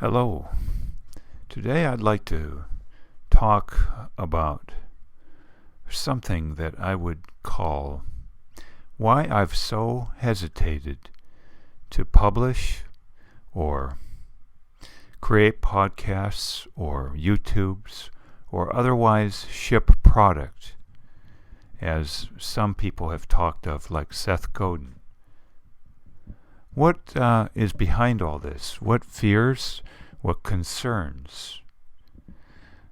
Hello. Today I'd like to talk about something that I would call why I've so hesitated to publish or create podcasts or YouTubes or otherwise ship product, as some people have talked of, like Seth Godin. What is behind all this? What fears? What concerns?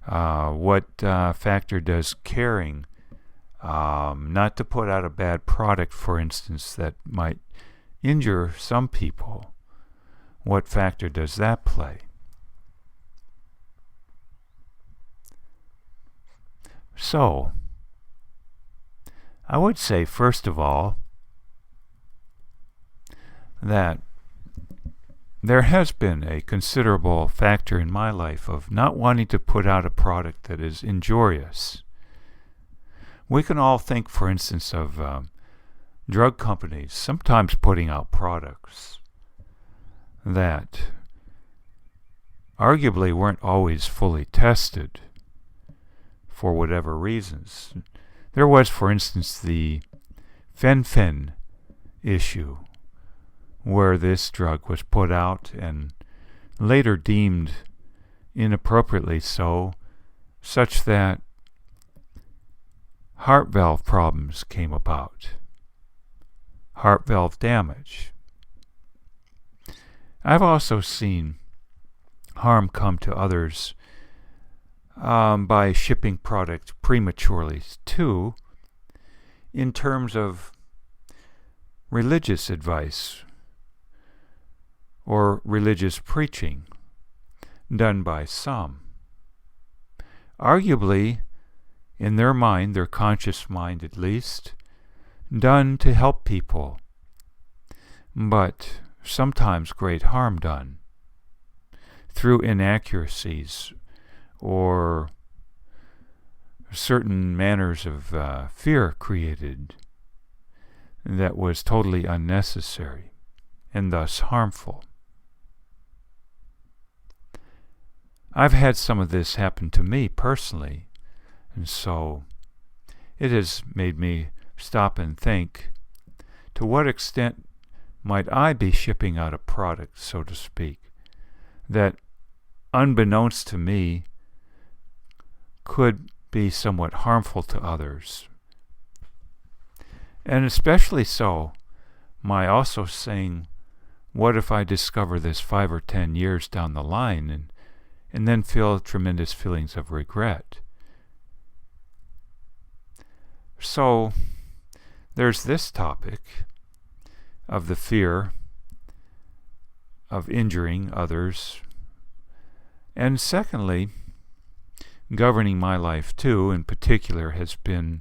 What factor does caring, not to put out a bad product, for instance, that might injure some people, what factor does that play? So, I would say, first of all, that there has been a considerable factor in my life of not wanting to put out a product that is injurious. We can all think, for instance, of drug companies sometimes putting out products that arguably weren't always fully tested for whatever reasons. There was, for instance, the fen issue, where this drug was put out and later deemed inappropriately so, such that heart valve problems came about, heart valve damage. I've also seen harm come to others by shipping product prematurely too, in terms of religious advice or religious preaching done by some. Arguably, in their mind, their conscious mind at least, done to help people, but sometimes great harm done through inaccuracies or certain manners of fear created that was totally unnecessary and thus harmful. I've had some of this happen to me personally, and so it has made me stop and think, to what extent might I be shipping out a product, so to speak, that unbeknownst to me could be somewhat harmful to others. And especially so, my also saying, what if I discover this 5 or 10 years down the line and then feel tremendous feelings of regret? So there's this topic of the fear of injuring others, and secondly, governing my life too in particular has been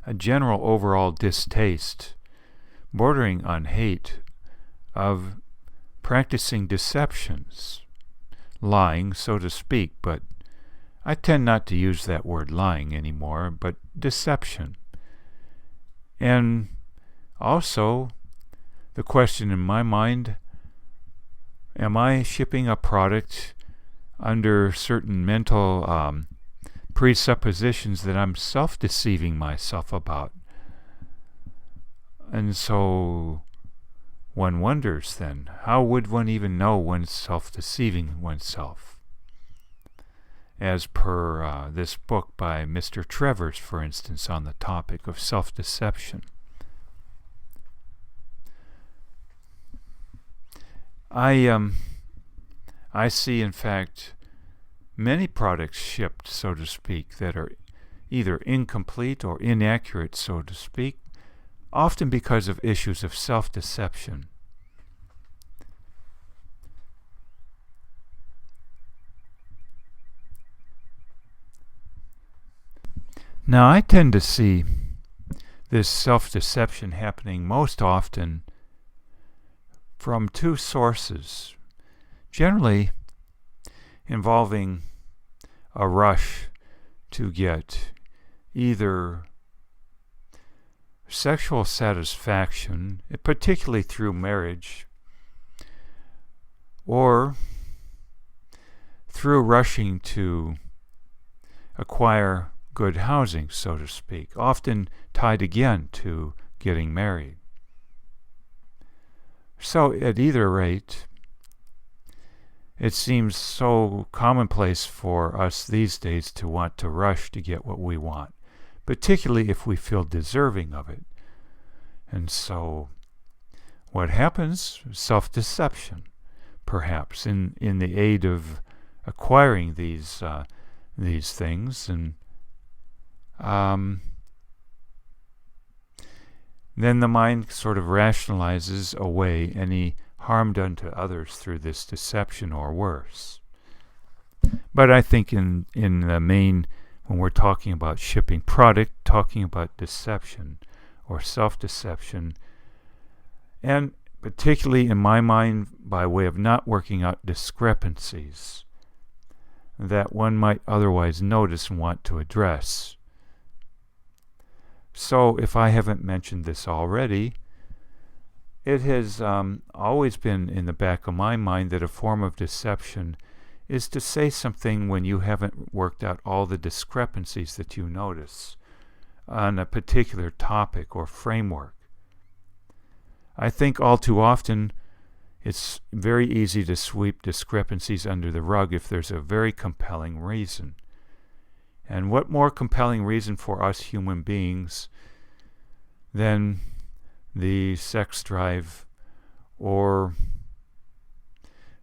a general overall distaste, bordering on hate, of practicing deceptions, lying, so to speak, but I tend not to use that word lying anymore, but deception. And also, the question in my mind, am I shipping a product under certain mental presuppositions that I'm self-deceiving myself about? And so one wonders then, how would one even know one's self-deceiving oneself? As per this book by Mr. Trevors, for instance, on the topic of self-deception. I see, in fact, many products shipped, so to speak, that are either incomplete or inaccurate, so to speak, often because of issues of self-deception. Now, I tend to see this self-deception happening most often from two sources, generally involving a rush to get either sexual satisfaction, particularly through marriage, or through rushing to acquire good housing, so to speak, often tied again to getting married. So at either rate, it seems so commonplace for us these days to want to rush to get what we want, particularly if we feel deserving of it. And so what happens? Self-deception, perhaps, in the aid of acquiring these things, and then the mind sort of rationalizes away any harm done to others through this deception, or worse. But I think in the main, when we're talking about shipping product, talking about deception or self-deception, and particularly in my mind by way of not working out discrepancies that one might otherwise notice and want to address. So if I haven't mentioned this already, it has always been in the back of my mind that a form of deception is to say something when you haven't worked out all the discrepancies that you notice on a particular topic or framework. I think all too often it's very easy to sweep discrepancies under the rug if there's a very compelling reason. And what more compelling reason for us human beings than the sex drive or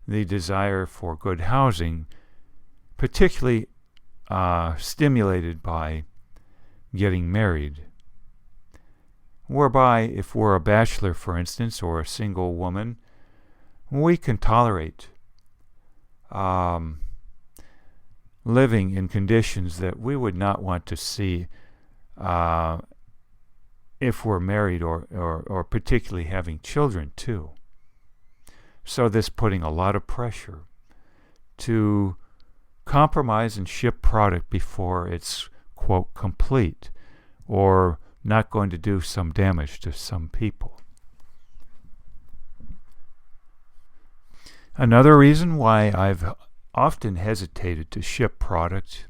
the desire for good housing, particularly stimulated by getting married, whereby if we're a bachelor, for instance, or a single woman, we can tolerate living in conditions that we would not want to see if we're married or particularly having children too. So this putting a lot of pressure to compromise and ship product before it's, quote, complete, or not going to do some damage to some people. Another reason why I've often hesitated to ship product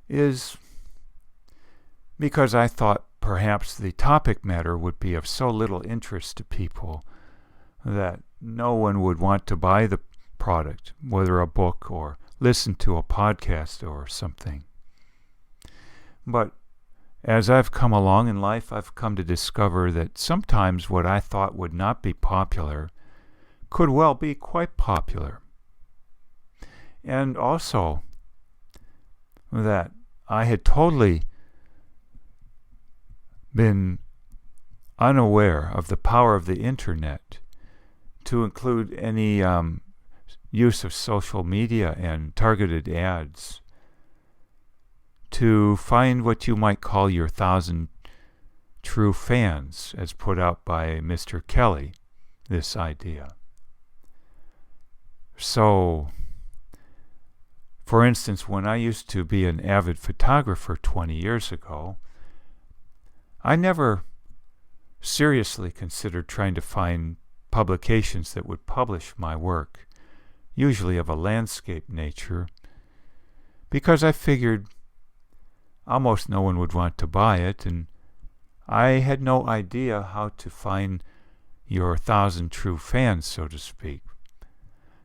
is because I thought perhaps the topic matter would be of so little interest to people that no one would want to buy the product, whether a book or listen to a podcast or something. But as I've come along in life, I've come to discover that sometimes what I thought would not be popular could well be quite popular. And also that I had totally been unaware of the power of the internet to include any use of social media and targeted ads to find what you might call your 1,000 true fans, as put out by Mr. Kelly, this idea. So, for instance, when I used to be an avid photographer 20 years ago, I never seriously considered trying to find publications that would publish my work, usually of a landscape nature, because I figured almost no one would want to buy it, and I had no idea how to find your 1,000 true fans, so to speak.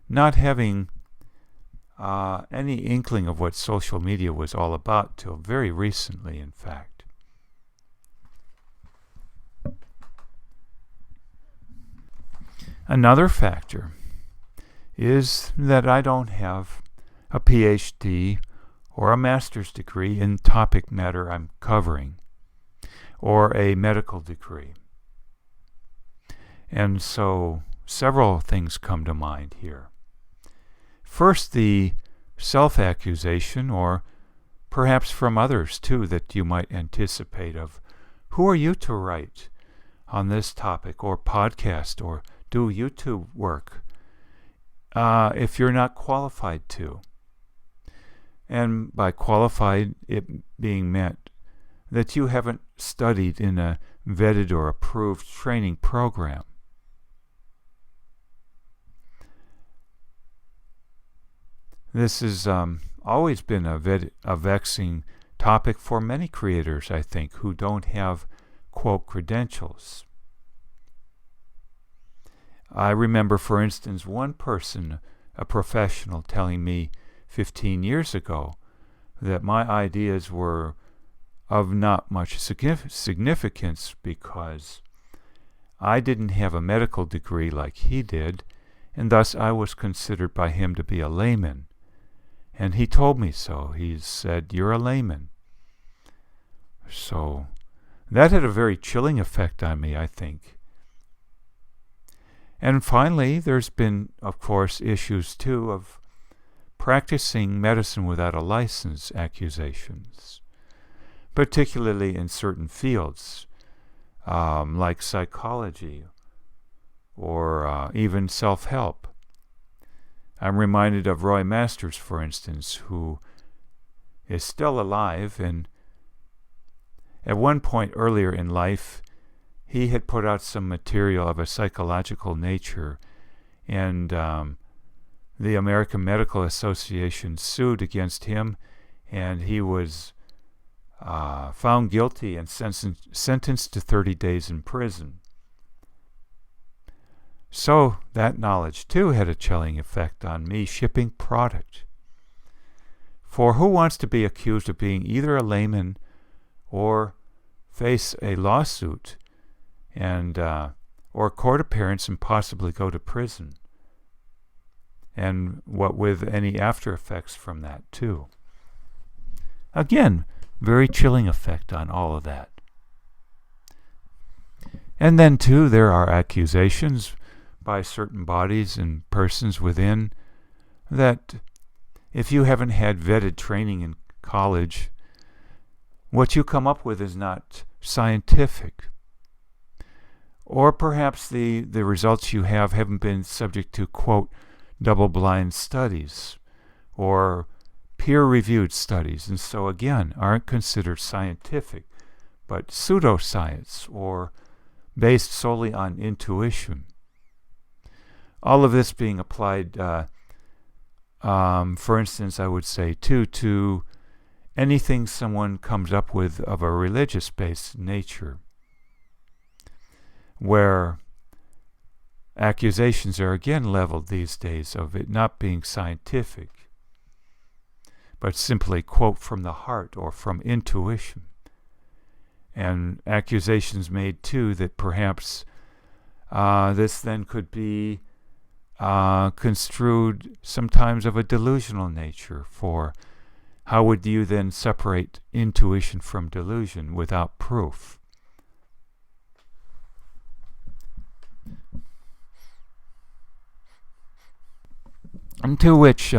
Not having any inkling of what social media was all about till very recently, in fact. Another factor is that I don't have a Ph.D. or a master's degree in topic matter I'm covering, or a medical degree. And so several things come to mind here. First, the self-accusation, or perhaps from others too, that you might anticipate of, who are you to write on this topic, or podcast, or do YouTube work, if you're not qualified to? And by qualified, it being meant that you haven't studied in a vetted or approved training program. This has always been a vexing topic for many creators, I think, who don't have, quote, credentials. I remember, for instance, one person, a professional, telling me 15 years ago that my ideas were of not much significance because I didn't have a medical degree like he did, and thus I was considered by him to be a layman. And he told me so. He said, "You're a layman." So that had a very chilling effect on me, I think. And finally, there's been, of course, issues too of practicing medicine without a license accusations, particularly in certain fields, like psychology or even self-help. I'm reminded of Roy Masters, for instance, who is still alive, and at one point earlier in life, he had put out some material of a psychological nature, and the American Medical Association sued against him, and he was found guilty and sentenced to 30 days in prison. So that knowledge too had a chilling effect on me shipping product. For who wants to be accused of being either a layman or face a lawsuit and or court appearance and possibly go to prison? And what with any after effects from that too. Again, very chilling effect on all of that. And then too, there are accusations by certain bodies and persons within that if you haven't had vetted training in college, what you come up with is not scientific. Or perhaps the results you have haven't been subject to, quote, double-blind studies or peer-reviewed studies, and so again aren't considered scientific, but pseudoscience or based solely on intuition. All of this being applied, for instance, I would say too, to anything someone comes up with of a religious-based nature, where accusations are again leveled these days of it not being scientific, but simply, quote, from the heart or from intuition. And accusations made too that perhaps this then could be construed sometimes of a delusional nature, for how would you then separate intuition from delusion without proof? And to which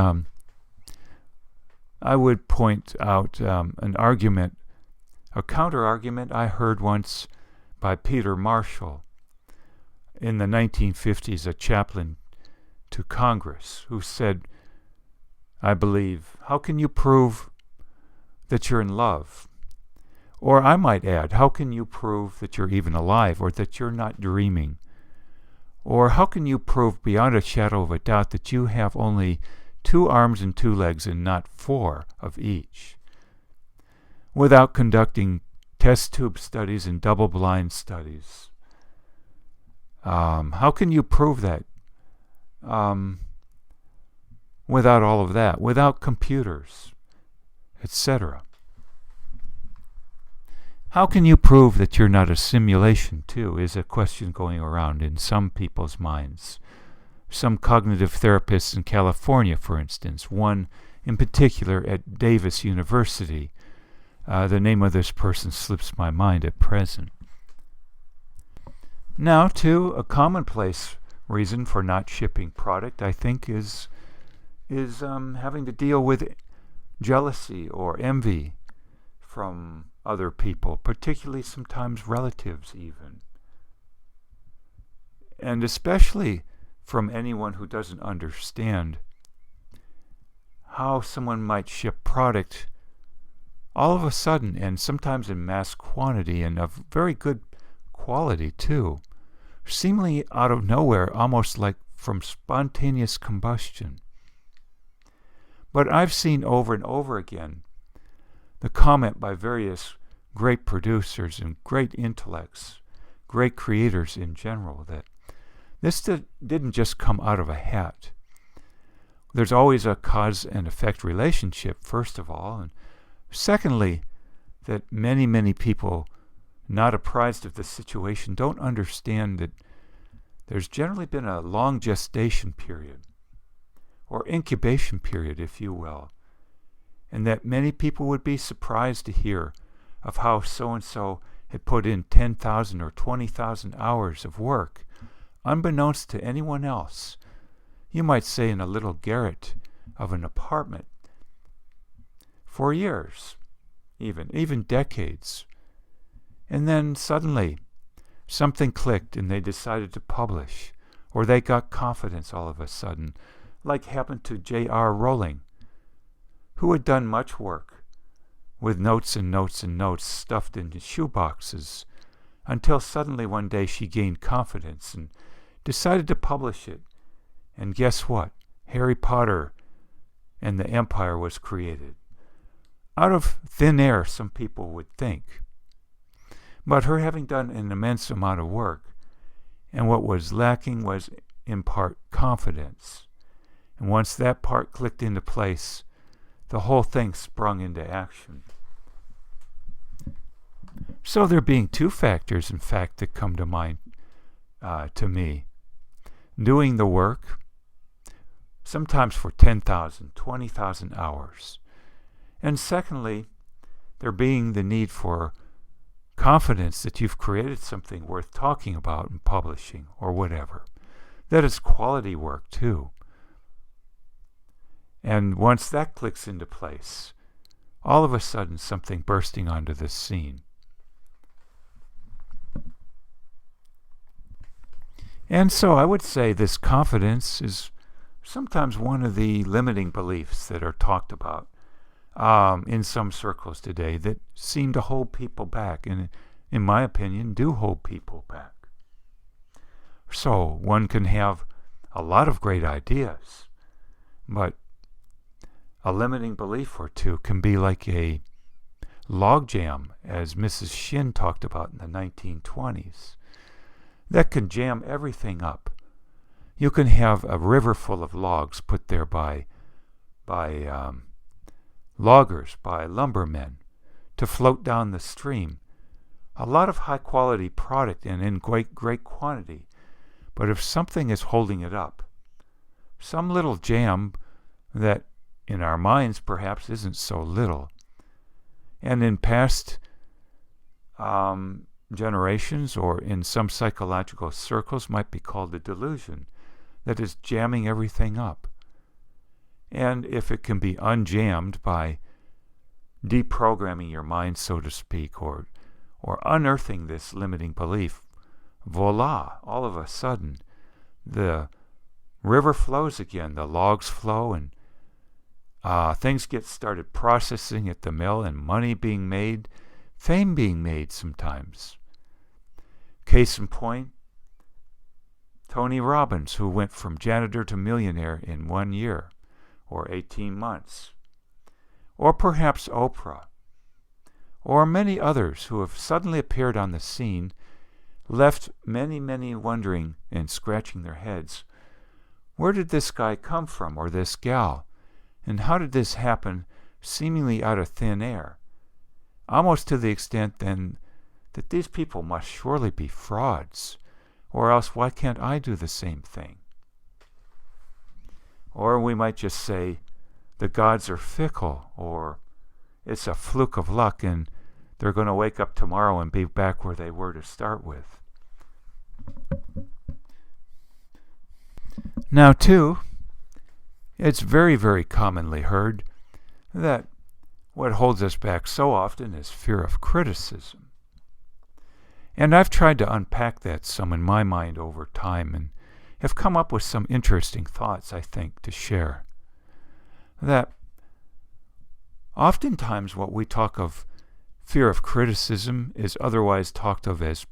I would point out an argument, a counter-argument I heard once by Peter Marshall in the 1950s, a chaplain to Congress, who said, I believe, how can you prove that you're in love? Or I might add, how can you prove that you're even alive or that you're not dreaming? Or how can you prove beyond a shadow of a doubt that you have only 2 arms and 2 legs and not 4 of each, without conducting test tube studies and double-blind studies? How can you prove that without all of that, without computers, etc.? How can you prove that you're not a simulation, too, is a question going around in some people's minds. Some cognitive therapists in California, for instance, one in particular at Davis University. The name of this person slips my mind at present. Now, too, a commonplace reason for not shipping product, I think, is having to deal with jealousy or envy from other people, particularly sometimes relatives even. And especially from anyone who doesn't understand how someone might ship product all of a sudden, and sometimes in mass quantity and of very good quality too, seemingly out of nowhere, almost like from spontaneous combustion. But I've seen over and over again the comment by various great producers and great intellects, great creators in general, that this didn't just come out of a hat. There's always a cause and effect relationship, first of all, and secondly, that many, many people not apprised of the situation don't understand that there's generally been a long gestation period, or incubation period, if you will, and that many people would be surprised to hear of how so-and-so had put in 10,000 or 20,000 hours of work, unbeknownst to anyone else. You might say in a little garret of an apartment, for years, even decades. And then suddenly, something clicked and they decided to publish, or they got confidence all of a sudden, like happened to J.R. Rowling, who had done much work with notes and notes and notes stuffed into shoeboxes, until suddenly one day she gained confidence and decided to publish it. And guess what? Harry Potter and the Empire was created. Out of thin air, some people would think. But her having done an immense amount of work, and what was lacking was, in part, confidence. And once that part clicked into place, the whole thing sprung into action. So there being two factors, in fact, that come to mind to me. Doing the work, sometimes for 10,000, 20,000 hours. And secondly, there being the need for confidence that you've created something worth talking about and publishing, or whatever. That is quality work, too. And once that clicks into place, all of a sudden something bursting onto the scene. And so I would say this confidence is sometimes one of the limiting beliefs that are talked about in some circles today that seem to hold people back, and in my opinion do hold people back. So one can have a lot of great ideas, but a limiting belief or two can be like a logjam, as Mrs. Shin talked about in the 1920s, that can jam everything up. You can have a river full of logs put there by loggers, by lumbermen, to float down the stream. A lot of high-quality product and in great quantity. But if something is holding it up, some little jam that in our minds perhaps isn't so little, and in past generations or in some psychological circles might be called a delusion, that is jamming everything up. And if it can be unjammed by deprogramming your mind, so to speak, or unearthing this limiting belief, voila, all of a sudden, the river flows again, the logs flow, and things get started processing at the mill, and money being made, fame being made sometimes. Case in point, Tony Robbins, who went from janitor to millionaire in 1 year, or 18 months. Or perhaps Oprah, or many others who have suddenly appeared on the scene, left many, many wondering and scratching their heads. Where did this guy come from, or this gal? And how did this happen seemingly out of thin air? Almost to the extent, then, that these people must surely be frauds, or else why can't I do the same thing? Or we might just say, the gods are fickle, or it's a fluke of luck and they're going to wake up tomorrow and be back where they were to start with. Now, too, it's very, very commonly heard that what holds us back so often is fear of criticism. And I've tried to unpack that some in my mind over time and have come up with some interesting thoughts, I think, to share. That oftentimes what we talk of fear of criticism is otherwise talked of as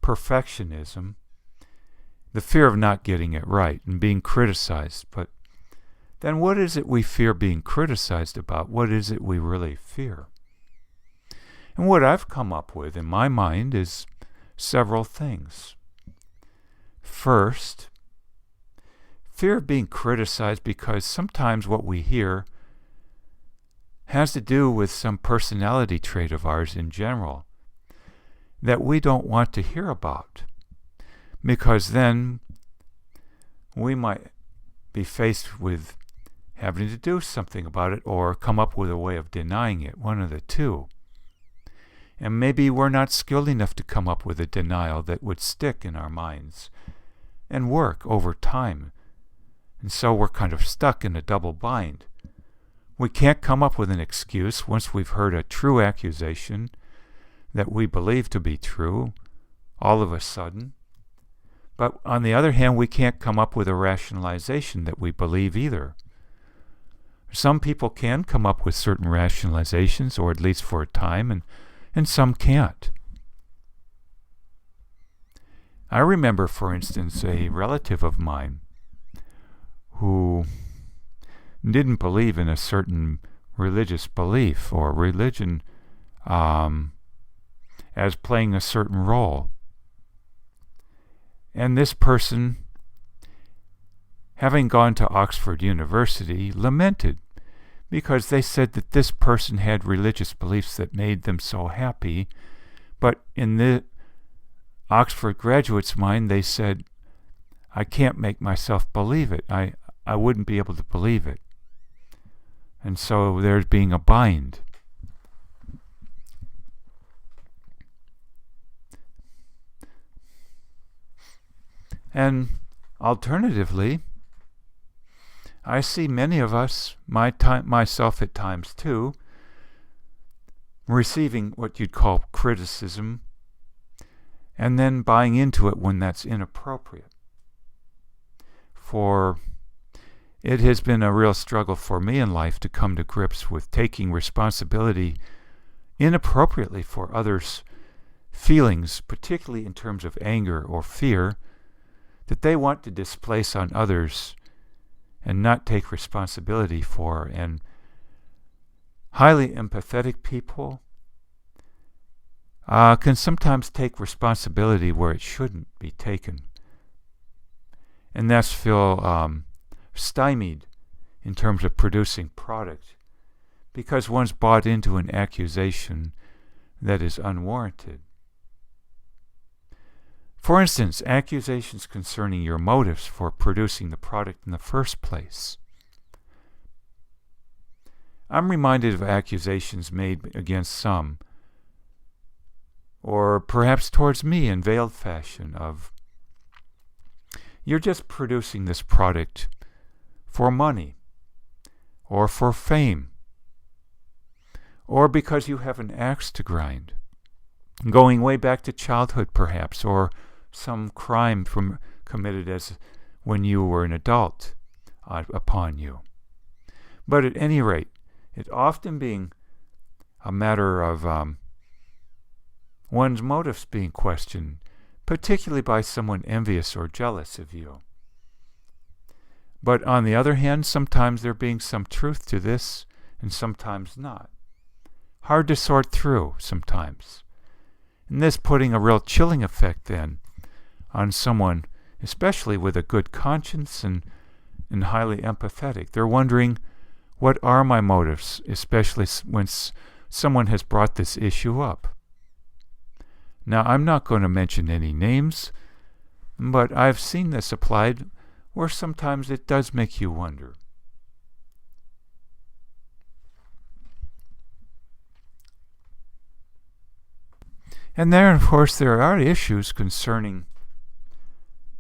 perfectionism, the fear of not getting it right and being criticized. But then what is it we fear being criticized about? What is it we really fear? And what I've come up with in my mind is several things. First, fear of being criticized because sometimes what we hear has to do with some personality trait of ours in general that we don't want to hear about, because then we might be faced with having to do something about it or come up with a way of denying it, one of the two. And maybe we're not skilled enough to come up with a denial that would stick in our minds and work over time. And so we're kind of stuck in a double bind. We can't come up with an excuse once we've heard a true accusation that we believe to be true all of a sudden. But on the other hand, we can't come up with a rationalization that we believe either. Some people can come up with certain rationalizations, or at least for a time, and some can't. I remember, for instance, a relative of mine who didn't believe in a certain religious belief or religion as playing a certain role. And this person, having gone to Oxford University, lamented because they said that this person had religious beliefs that made them so happy, but in the Oxford graduate's mind, they said, I can't make myself believe it. I wouldn't be able to believe it. And so there's being a bind. And alternatively, I see many of us, myself at times too, receiving what you'd call criticism and then buying into it when that's inappropriate. For it has been a real struggle for me in life to come to grips with taking responsibility inappropriately for others' feelings, particularly in terms of anger or fear, that they want to displace on others and not take responsibility for. And highly empathetic people can sometimes take responsibility where it shouldn't be taken, and thus feel stymied in terms of producing product because one's bought into an accusation that is unwarranted. For instance, accusations concerning your motives for producing the product in the first place. I'm reminded of accusations made against some, or perhaps towards me in veiled fashion, of, you're just producing this product for money, or for fame, or because you have an axe to grind, going way back to childhood perhaps, or some crime committed as when you were an adult upon you. But at any rate, it often being a matter of one's motives being questioned, particularly by someone envious or jealous of you. But on the other hand, sometimes there being some truth to this, and sometimes not. Hard to sort through sometimes. And this putting a real chilling effect then on someone, especially with a good conscience and highly empathetic. They're wondering, what are my motives, especially when someone has brought this issue up? Now, I'm not going to mention any names, but I've seen this applied where sometimes it does make you wonder. And there, of course, there are issues concerning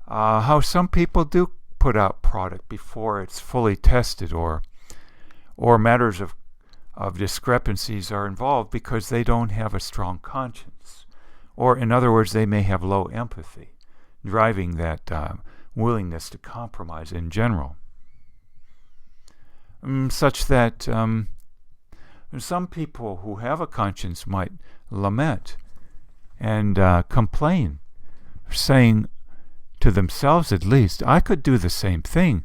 how some people do put out product before it's fully tested, or matters of discrepancies are involved because they don't have a strong conscience. Or, in other words, they may have low empathy, driving that willingness to compromise in general. Such that some people who have a conscience might lament and complain, saying to themselves at least, I could do the same thing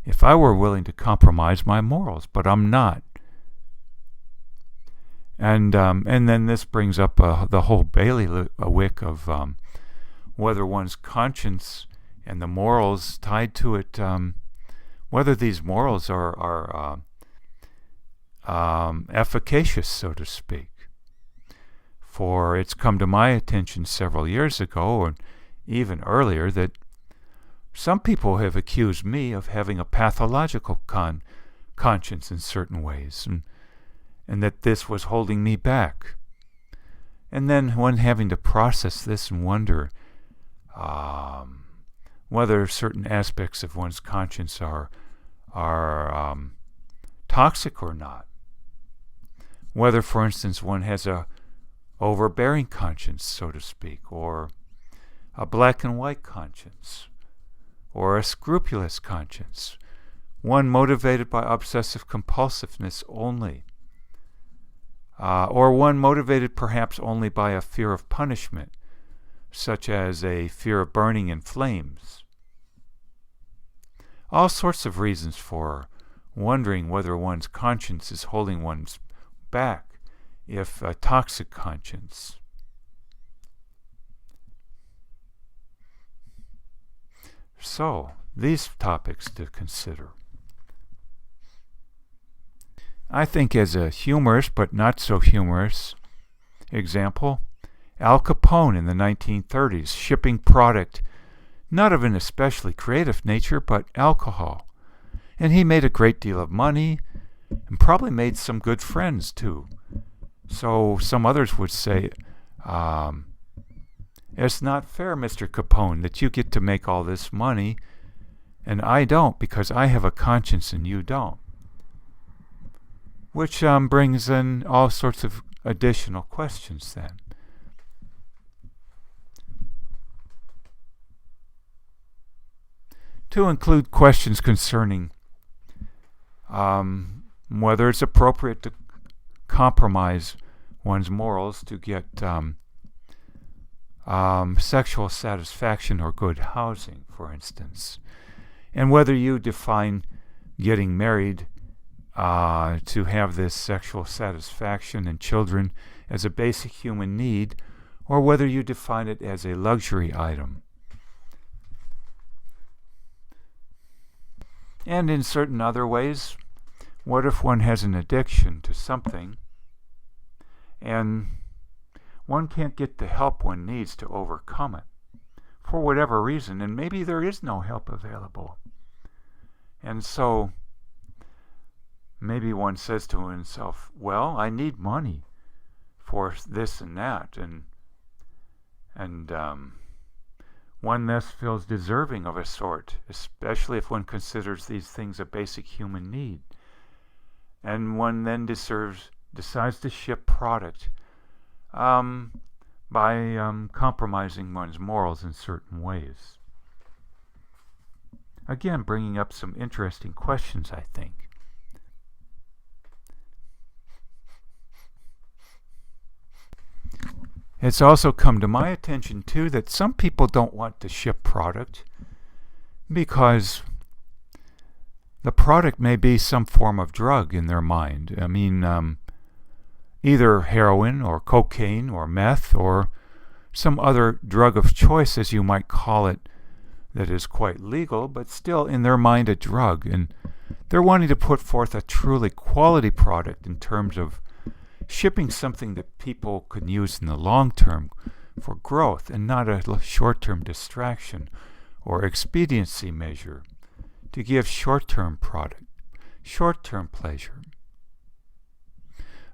if I were willing to compromise my morals, but I'm not. And then this brings up the whole bailiwick of whether one's conscience and the morals tied to it, whether these morals are efficacious, so to speak. For it's come to my attention several years ago, or even earlier, that some people have accused me of having a pathological conscience in certain ways, and that this was holding me back. And then one having to process this and wonder whether certain aspects of one's conscience are toxic or not. Whether, for instance, one has a overbearing conscience, so to speak, or a black and white conscience, or a scrupulous conscience, one motivated by obsessive compulsiveness only, or one motivated perhaps only by a fear of punishment, such as a fear of burning in flames. All sorts of reasons for wondering whether one's conscience is holding one back, if a toxic conscience. So, these topics to consider. I think as a humorous but not so humorous example, Al Capone in the 1930s shipping product not of an especially creative nature, but alcohol. And he made a great deal of money and probably made some good friends too. So some others would say, it's not fair, Mr. Capone, that you get to make all this money and I don't, because I have a conscience and you don't. Which brings in all sorts of additional questions then. To include questions concerning whether it's appropriate to compromise one's morals to get sexual satisfaction or good housing, for instance, and whether you define getting married to have this sexual satisfaction and children as a basic human need, or whether you define it as a luxury item. And in certain other ways, what if one has an addiction to something and one can't get the help one needs to overcome it for whatever reason, and maybe there is no help available. And so maybe one says to himself, well, I need money for this and that, and one thus feels deserving of a sort, especially if one considers these things a basic human need. And one then decides to ship product by compromising one's morals in certain ways. Again, bringing up some interesting questions, I think. It's also come to my attention, too, that some people don't want to ship product because the product may be some form of drug in their mind. I mean, either heroin or cocaine or meth or some other drug of choice, as you might call it, that is quite legal, but still in their mind a drug. And they're wanting to put forth a truly quality product in terms of shipping something that people can use in the long term for growth and not a short-term distraction or expediency measure to give short-term product, short-term pleasure.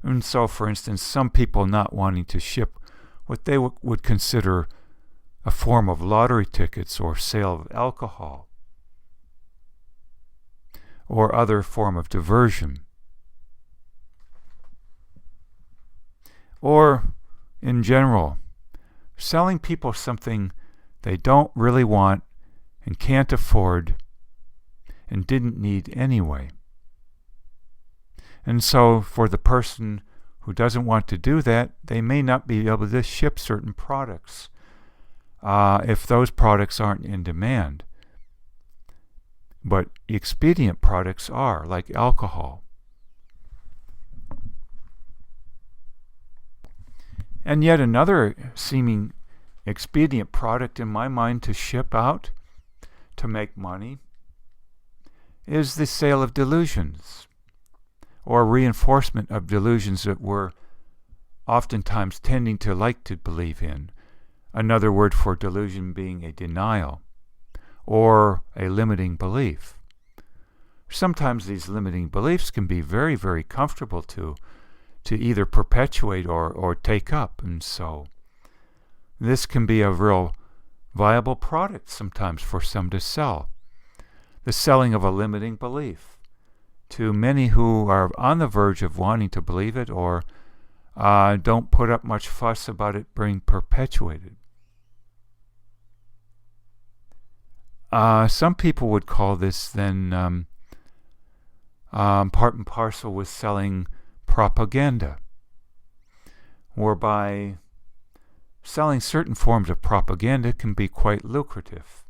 And so, for instance, some people not wanting to ship what they would consider a form of lottery tickets or sale of alcohol or other form of diversion. Or, in general, selling people something they don't really want and can't afford and didn't need anyway. And so, for the person who doesn't want to do that, they may not be able to ship certain products if those products aren't in demand. but expedient products are, like alcohol. And yet another seeming expedient product in my mind to ship out to make money is the sale of delusions, or reinforcement of delusions that we're oftentimes tending to like to believe in. Another word for delusion being a denial or a limiting belief. Sometimes these limiting beliefs can be very, very comfortable to either perpetuate or take up, and so this can be a real viable product sometimes for some to sell. The selling of a limiting belief to many who are on the verge of wanting to believe it, or don't put up much fuss about it being perpetuated. Some people would call this then part and parcel with selling propaganda, whereby selling certain forms of propaganda can be quite lucrative,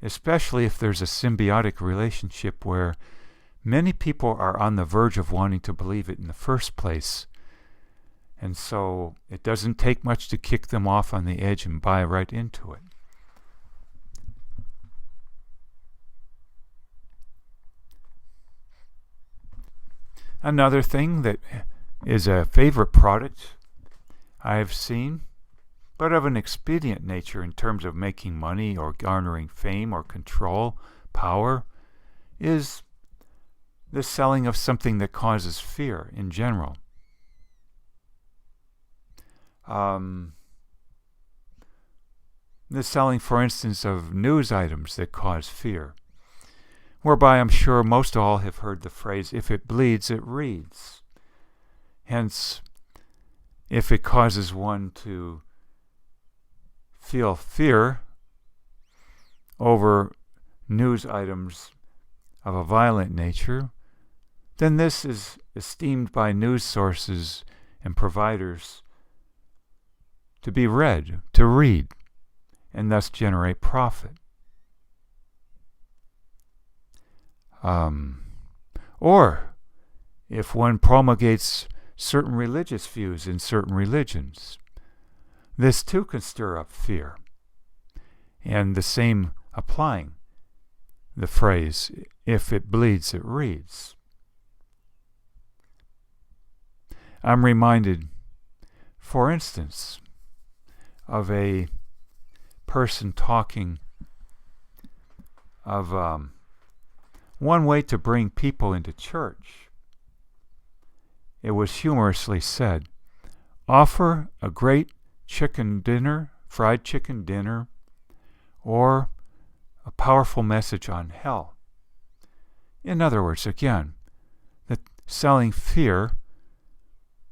especially if there's a symbiotic relationship where many people are on the verge of wanting to believe it in the first place, and so it doesn't take much to kick them off on the edge and buy right into it. Another thing that is a favorite product I've seen, but of an expedient nature in terms of making money or garnering fame or control, power, is the selling of something that causes fear in general. The selling, for instance, of news items that cause fear, whereby I'm sure most all have heard the phrase, if it bleeds, it reads. Hence, if it causes one to feel fear over news items of a violent nature, then this is esteemed by news sources and providers to be read, to read, and thus generate profit. Or if one promulgates certain religious views in certain religions, this too can stir up fear. And the same applying the phrase, if it bleeds, it reads. I'm reminded, for instance, of a person talking of one way to bring people into church. It was humorously said, offer a great chicken dinner, fried chicken dinner, or a powerful message on hell. In other words, again, that selling fear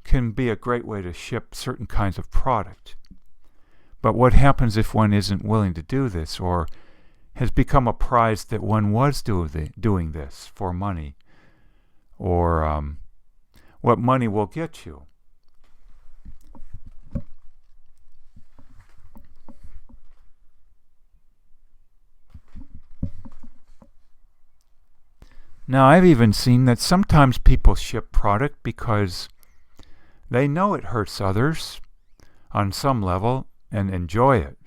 can be a great way to ship certain kinds of product. But what happens if one isn't willing to do this, or has become apprised that one was doing this for money, or what money will get you? Now, I've even seen that sometimes people ship product because they know it hurts others on some level and enjoy it.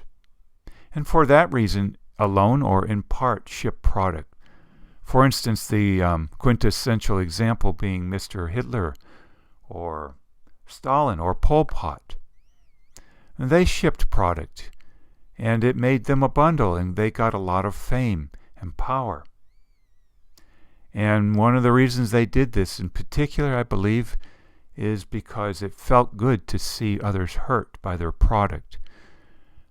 And for that reason alone or in part ship product. For instance, the quintessential example being Mr. Hitler or Stalin or Pol Pot. And they shipped product and it made them a bundle and they got a lot of fame and power. And one of the reasons they did this in particular, I believe, is because it felt good to see others hurt by their product.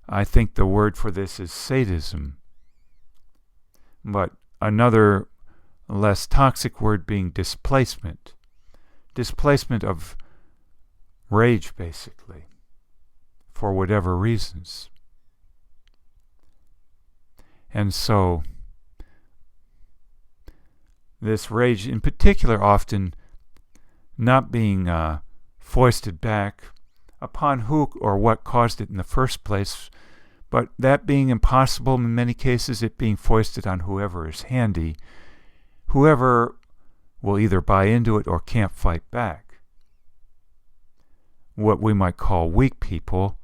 I think the word for this is sadism. But another less toxic word being displacement. Displacement of rage, basically, for whatever reasons. And so this rage in particular often not being foisted back upon who or what caused it in the first place, But that being impossible in many cases, it being foisted on whoever is handy, whoever will either buy into it or can't fight back. What we might call weak people,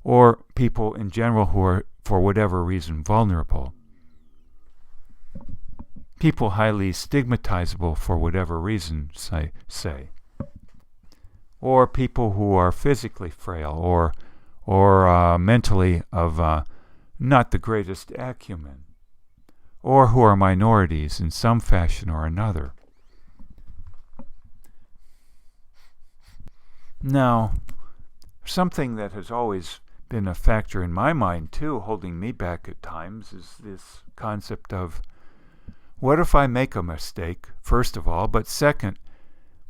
or people in general who are, for whatever reason, vulnerable. People highly stigmatizable for whatever reason, say. Or people who are physically frail or mentally of not the greatest acumen, or who are minorities in some fashion or another. Now, something that has always been a factor in my mind too, holding me back at times, is this concept of, what if I make a mistake, first of all, but second,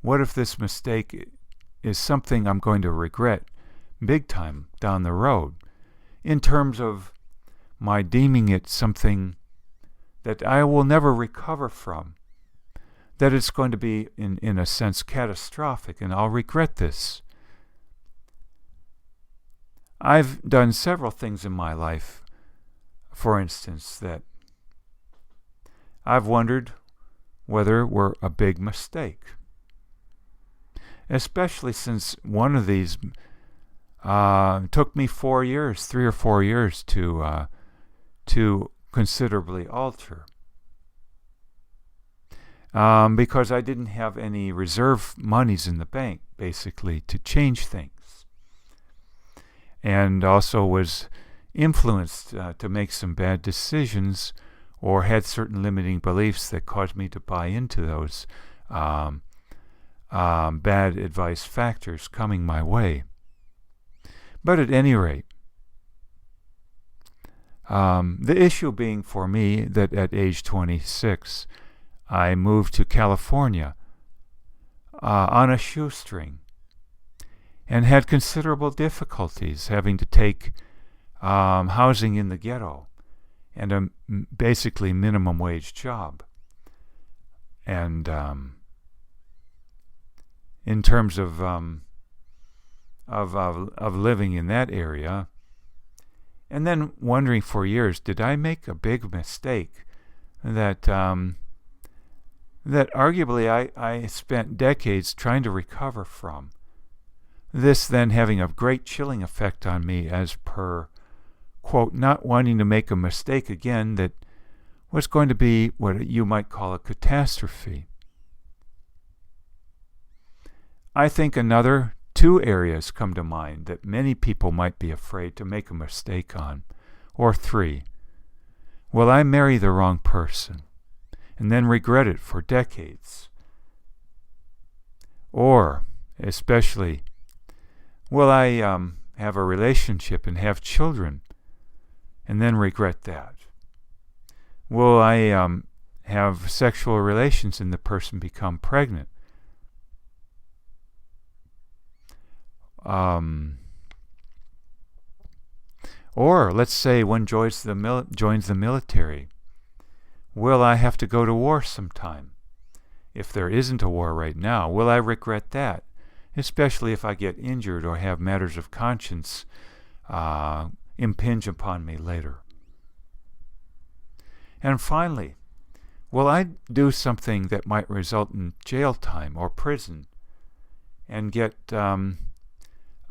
what if this mistake is something I'm going to regret big time down the road, in terms of my deeming it something that I will never recover from, that it's going to be, in a sense, catastrophic, and I'll regret this. I've done several things in my life, for instance, that I've wondered whether were a big mistake. Especially since one of these took me 3 or 4 years to considerably alter. Because I didn't have any reserve monies in the bank, basically, to change things. And also was influenced to make some bad decisions, or had certain limiting beliefs that caused me to buy into those bad advice factors coming my way. But at any rate, the issue being for me that at age 26, I moved to California on a shoestring, and had considerable difficulties having to take housing in the ghetto and a basically minimum wage job. And in terms of living in that area, and then wondering for years, did I make a big mistake that arguably I spent decades trying to recover from? This then having a great chilling effect on me as per, quote, not wanting to make a mistake again that was going to be what you might call a catastrophe. I think another 2 areas come to mind that many people might be afraid to make a mistake on, or 3. Will I marry the wrong person and then regret it for decades? Or, especially, will I have a relationship and have children and then regret that? Will I have sexual relations and the person become pregnant? Or let's say one joins the military. Will I have to go to war sometime? If there isn't a war right now, will I regret that? Especially if I get injured or have matters of conscience impinge upon me later. And finally, will I do something that might result in jail time or prison and get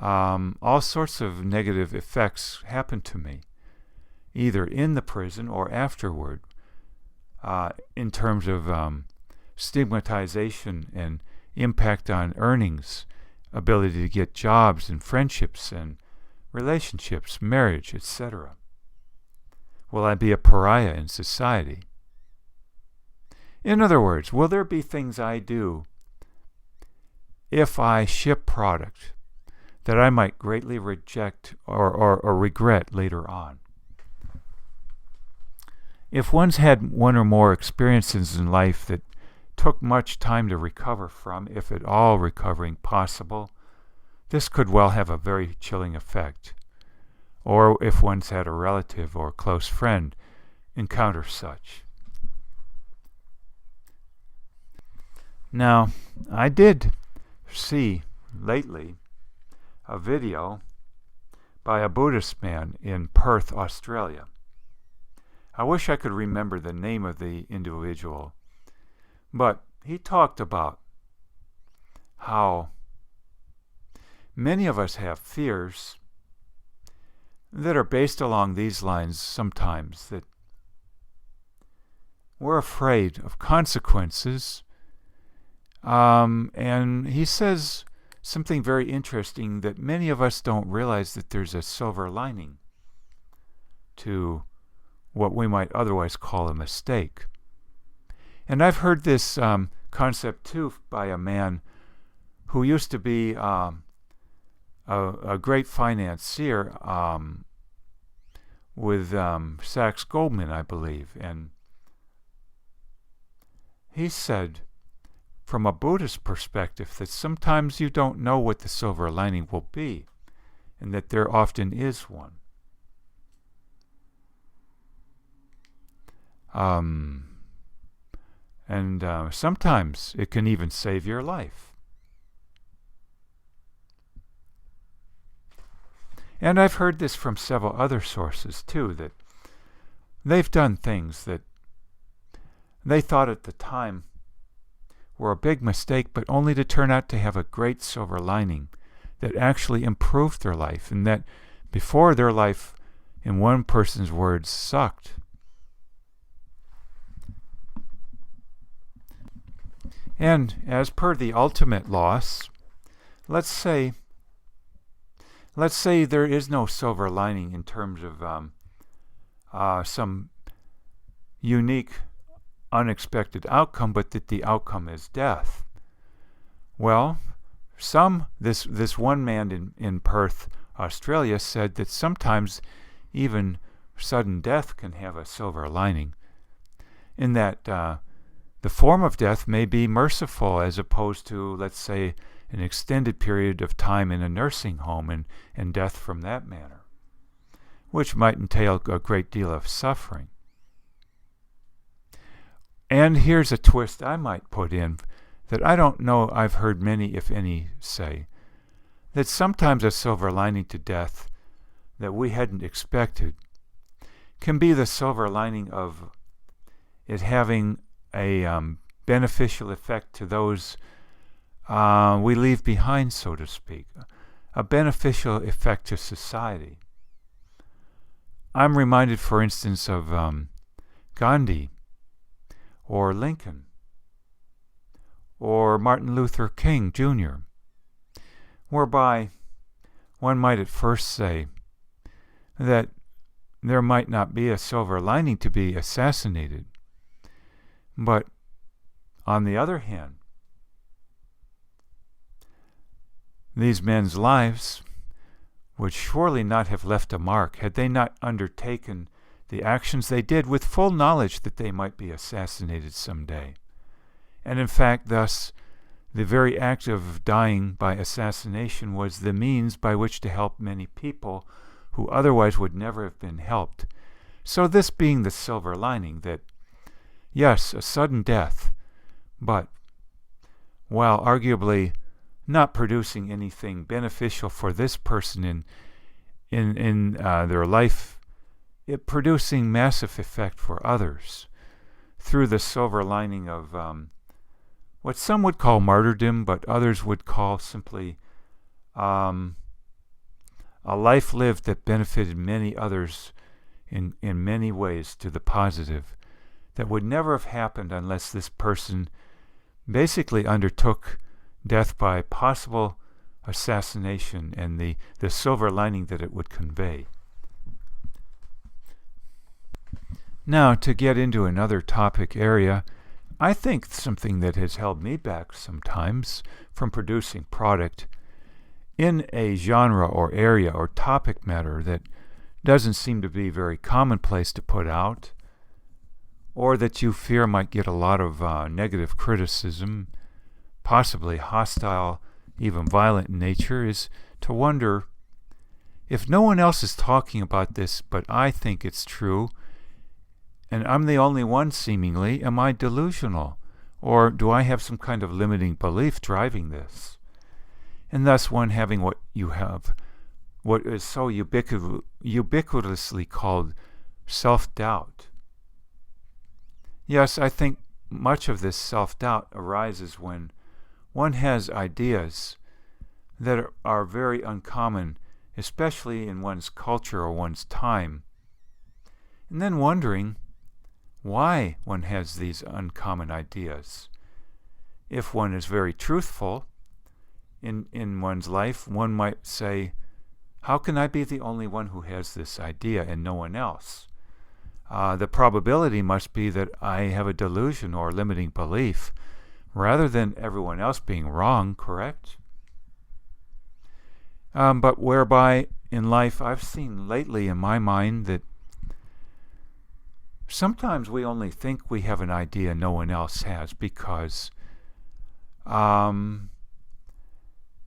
all sorts of negative effects happen to me, either in the prison or afterward, in terms of stigmatization and impact on earnings, ability to get jobs and friendships and relationships, marriage, etc.? Will I be a pariah in society? In other words, will there be things I do if I ship product that I might greatly reject or regret later on? If one's had one or more experiences in life that took much time to recover from, if at all recovering possible, this could well have a very chilling effect. Or if one's had a relative or close friend encounter such. Now, I did see lately a video by a Buddhist man in Perth, Australia. I wish I could remember the name of the individual, but he talked about how many of us have fears that are based along these lines sometimes, that we're afraid of consequences. And he says something very interesting, that many of us don't realize that there's a silver lining to what we might otherwise call a mistake. And I've heard this concept too by a man who used to be a great financier with Sachs Goldman, I believe. And he said, from a Buddhist perspective, that sometimes you don't know what the silver lining will be, and that there often is one. Sometimes it can even save your life. And I've heard this from several other sources too, that they've done things that they thought at the time were a big mistake, but only to turn out to have a great silver lining that actually improved their life, and that before, their life, in one person's words, sucked. And as per the ultimate loss, let's say there is no silver lining in terms of some unique, unexpected outcome, but that the outcome is death. Well, this one man in Perth, Australia, said that sometimes even sudden death can have a silver lining, in that the form of death may be merciful, as opposed to, let's say, an extended period of time in a nursing home and death from that manner, which might entail a great deal of suffering. And here's a twist I might put in that I don't know I've heard many, if any, say, that sometimes a silver lining to death that we hadn't expected can be the silver lining of it having a beneficial effect to those we leave behind, so to speak, a beneficial effect to society. I'm reminded, for instance, of Gandhi, or Lincoln, or Martin Luther King Jr., whereby one might at first say that there might not be a silver lining to be assassinated, but on the other hand, these men's lives would surely not have left a mark had they not undertaken the actions they did with full knowledge that they might be assassinated someday. And in fact, thus, the very act of dying by assassination was the means by which to help many people who otherwise would never have been helped. So this being the silver lining, that yes, a sudden death, but while arguably not producing anything beneficial for this person in their life, it producing massive effect for others through the silver lining of what some would call martyrdom, but others would call simply a life lived that benefited many others in many ways to the positive, that would never have happened unless this person basically undertook death by possible assassination and the silver lining that it would convey. Now, to get into another topic area, I think something that has held me back sometimes from producing product in a genre or area or topic matter that doesn't seem to be very commonplace to put out, or that you fear might get a lot of negative criticism, possibly hostile, even violent in nature, is to wonder, if no one else is talking about this but I think it's true, and I'm the only one seemingly, am I delusional? Or do I have some kind of limiting belief driving this? And thus one having what you have what is so ubiquitously called self-doubt. Yes, I think much of this self-doubt arises when one has ideas that are very uncommon, especially in one's culture or one's time, and then wondering why one has these uncommon ideas. If one is very truthful in one's life, one might say, how can I be the only one who has this idea and no one else? The probability must be that I have a delusion or limiting belief, rather than everyone else being wrong, correct? But whereby in life I've seen lately in my mind that sometimes we only think we have an idea no one else has because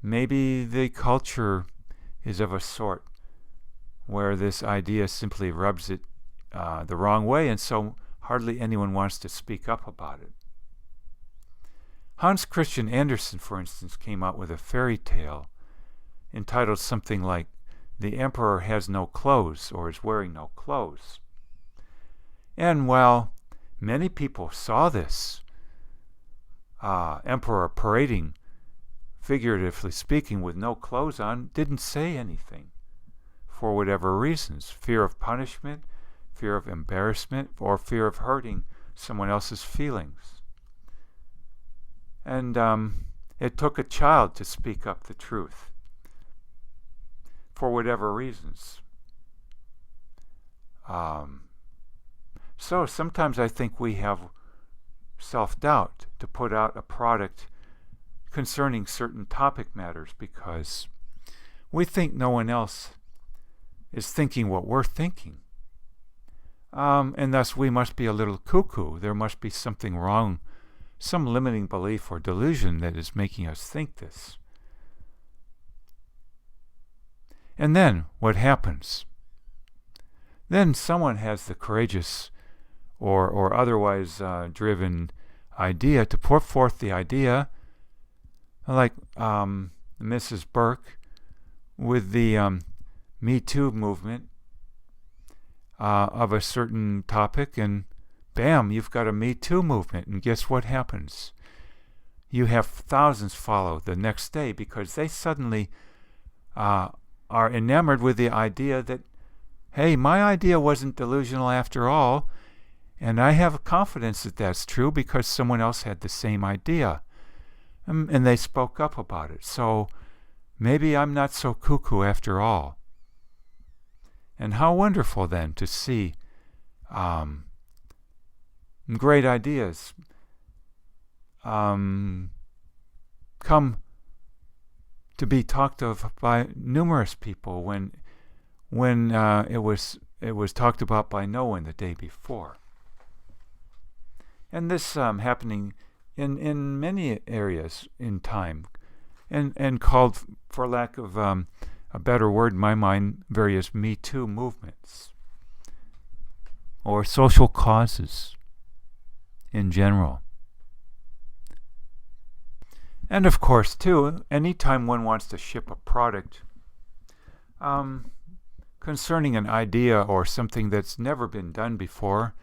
maybe the culture is of a sort where this idea simply rubs it the wrong way, and so hardly anyone wants to speak up about it. Hans Christian Andersen, for instance, came out with a fairy tale entitled something like The Emperor Has No Clothes, or is wearing no clothes. And while many people saw this emperor parading, figuratively speaking, with no clothes on, didn't say anything for whatever reasons: fear of punishment, fear of embarrassment, or fear of hurting someone else's feelings. And it took a child to speak up the truth for whatever reasons. So sometimes I think we have self-doubt to put out a product concerning certain topic matters because we think no one else is thinking what we're thinking. And thus we must be a little cuckoo. There must be something wrong, some limiting belief or delusion that is making us think this. And then what happens? Then someone has the courageous or otherwise driven idea to put forth the idea, like Mrs. Burke with the Me Too movement of a certain topic, and bam, you've got a Me Too movement, and guess what happens? You have thousands follow the next day because they suddenly are enamored with the idea that, hey, my idea wasn't delusional after all, and I have confidence that that's true because someone else had the same idea, and they spoke up about it. So maybe I'm not so cuckoo after all. And how wonderful then to see great ideas come to be talked of by numerous people when it was talked about by no one the day before. And this happening in many areas in time, and called, for lack of a better word in my mind, various Me Too movements or social causes in general. And of course, too, anytime one wants to ship a product concerning an idea or something that's never been done before,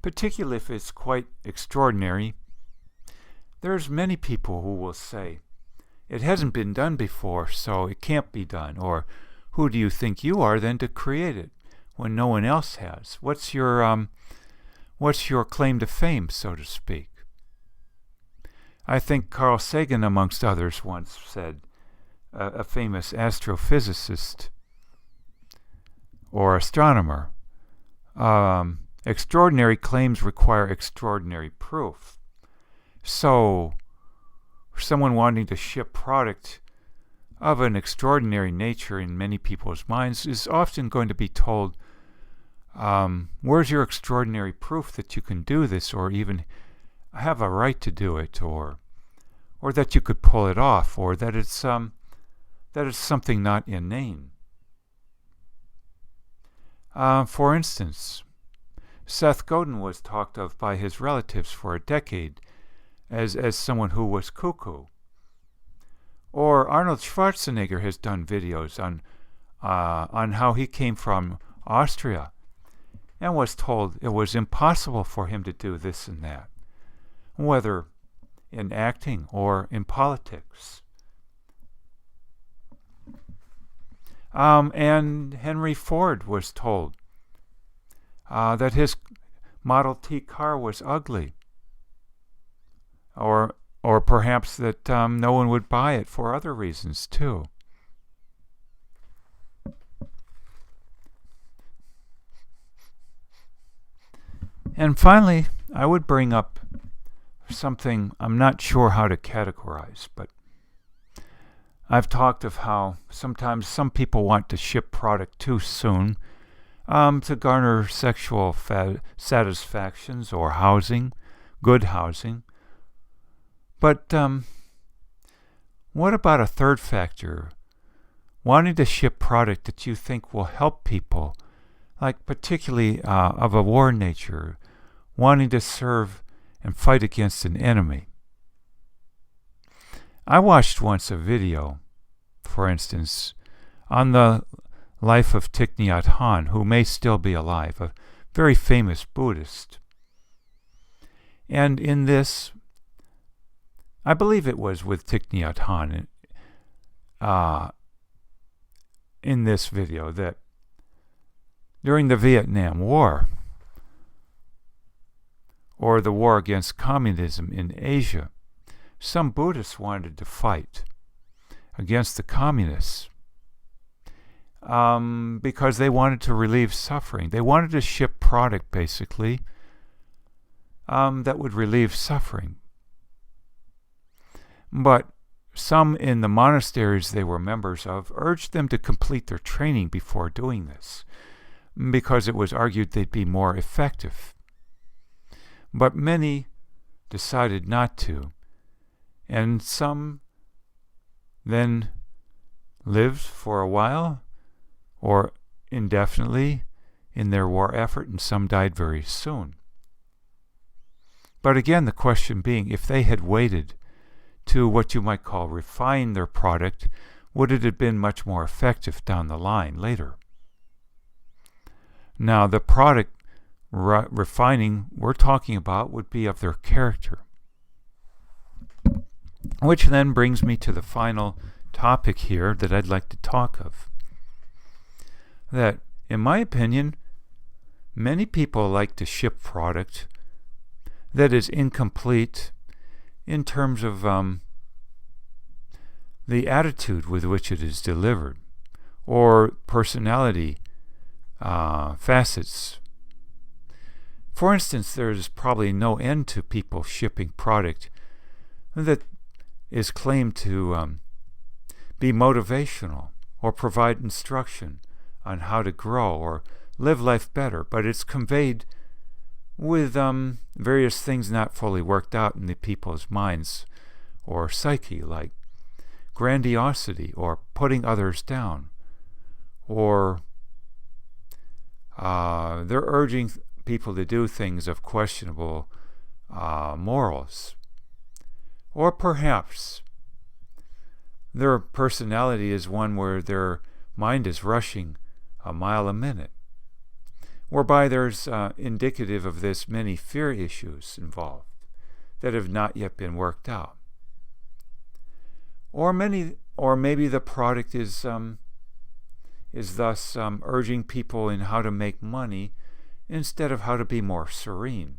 particularly if it's quite extraordinary, there's many people who will say, it hasn't been done before, so it can't be done. Or, who do you think you are then to create it when no one else has? What's your claim to fame, so to speak? I think Carl Sagan, amongst others, once said, a famous astrophysicist or astronomer, extraordinary claims require extraordinary proof. So, someone wanting to ship product of an extraordinary nature in many people's minds is often going to be told, where's your extraordinary proof that you can do this, or even have a right to do it, or that you could pull it off, or that it's something not inane. For instance, Seth Godin was talked of by his relatives for a decade as someone who was cuckoo. Or Arnold Schwarzenegger has done videos on how he came from Austria and was told it was impossible for him to do this and that, whether in acting or in politics. And Henry Ford was told that his Model T car was ugly, or perhaps that no one would buy it for other reasons too. And finally, I would bring up something I'm not sure how to categorize, but I've talked of how sometimes some people want to ship product too soon to garner sexual satisfactions or housing, good housing. But what about a third factor? Wanting to ship product that you think will help people, like particularly of a war nature, wanting to serve and fight against an enemy. I watched once a video, for instance, on the life of Thich Nhat Hanh, who may still be alive, a very famous Buddhist. And in this, I believe it was with Thich Nhat Hanh, in this video, that during the Vietnam War, or the war against communism in Asia, some Buddhists wanted to fight against the communists because they wanted to relieve suffering. They wanted to ship product, basically, that would relieve suffering. But some in the monasteries they were members of urged them to complete their training before doing this, because it was argued they'd be more effective. But many decided not to, and some then lived for a while or indefinitely in their war effort, and some died very soon. But again, the question being, if they had waited to what you might call refine their product, would it have been much more effective down the line later? Now, the product refining we're talking about would be of their character. Which then brings me to the final topic here that I'd like to talk of. That, in my opinion, many people like to ship product that is incomplete in terms of the attitude with which it is delivered, or personality facets. For instance, there's probably no end to people shipping product that is claimed to be motivational or provide instruction on how to grow or live life better, but it's conveyed with various things not fully worked out in the people's minds or psyche, like grandiosity or putting others down, or they're urging people to do things of questionable morals. Or perhaps their personality is one where their mind is rushing a mile a minute, whereby there's indicative of this many fear issues involved that have not yet been worked out. Or maybe the product is thus urging people in how to make money instead of how to be more serene.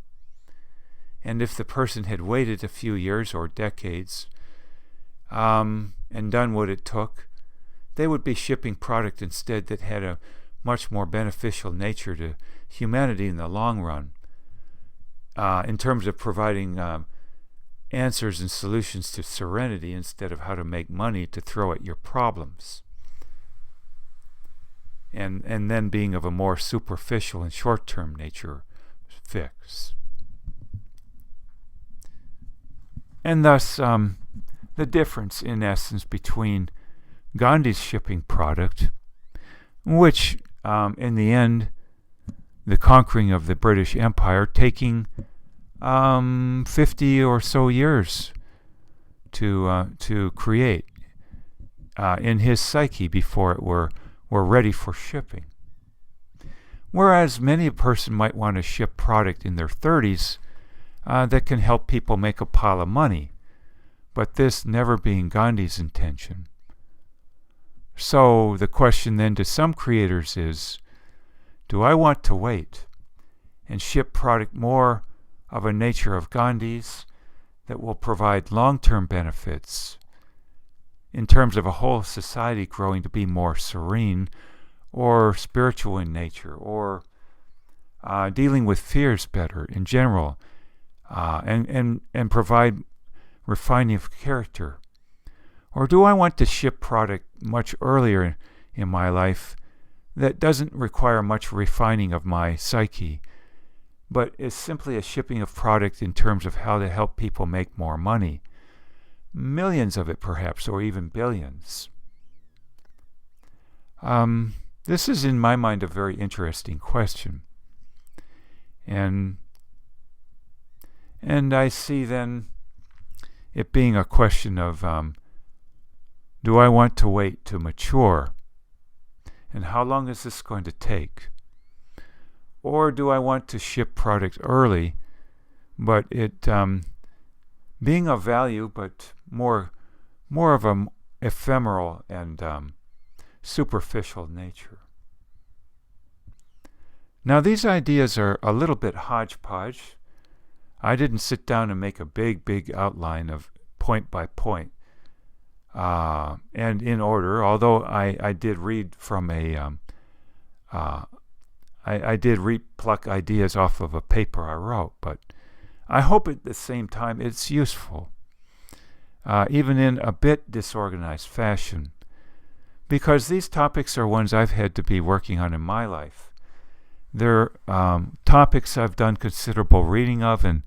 And if the person had waited a few years or decades and done what it took, they would be shipping product instead that had a much more beneficial nature to humanity in the long run, in terms of providing answers and solutions to serenity instead of how to make money to throw at your problems. And then being of a more superficial and short-term nature fix. And thus, the difference, in essence, between Gandhi's shipping product, which, in the end, the conquering of the British Empire, taking 50 or so years to create in his psyche before it or ready for shipping. Whereas many a person might want to ship product in their 30s that can help people make a pile of money, but this never being Gandhi's intention. So the question then to some creators is, do I want to wait and ship product more of a nature of Gandhi's that will provide long-term benefits in terms of a whole society growing to be more serene or spiritual in nature, or dealing with fears better in general, and provide refining of character? Or do I want to ship product much earlier in my life that doesn't require much refining of my psyche, but is simply a shipping of product in terms of how to help people make more money? Millions of it perhaps, or even billions. This is in my mind a very interesting question. And I see then it being a question of, do I want to wait to mature? And how long is this going to take? Or do I want to ship product early, but it being of value, but more of an ephemeral and superficial nature? Now these ideas are a little bit hodgepodge. I didn't sit down and make a big outline of point by point and in order, although I did read from I did pluck ideas off of a paper I wrote, but I hope at the same time it's useful, even in a bit disorganized fashion, because these topics are ones I've had to be working on in my life. They're topics I've done considerable reading of and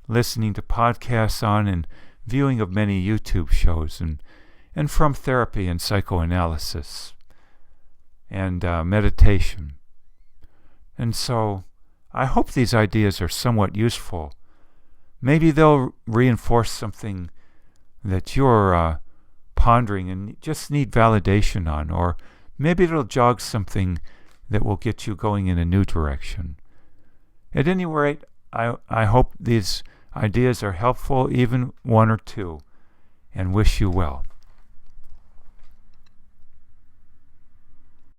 listening to podcasts on and viewing of many YouTube shows and from therapy and psychoanalysis and meditation. And so I hope these ideas are somewhat useful. Maybe they'll reinforce something that you're pondering and just need validation on, or maybe it'll jog something that will get you going in a new direction. At any rate, I hope these ideas are helpful, even one or two, and wish you well.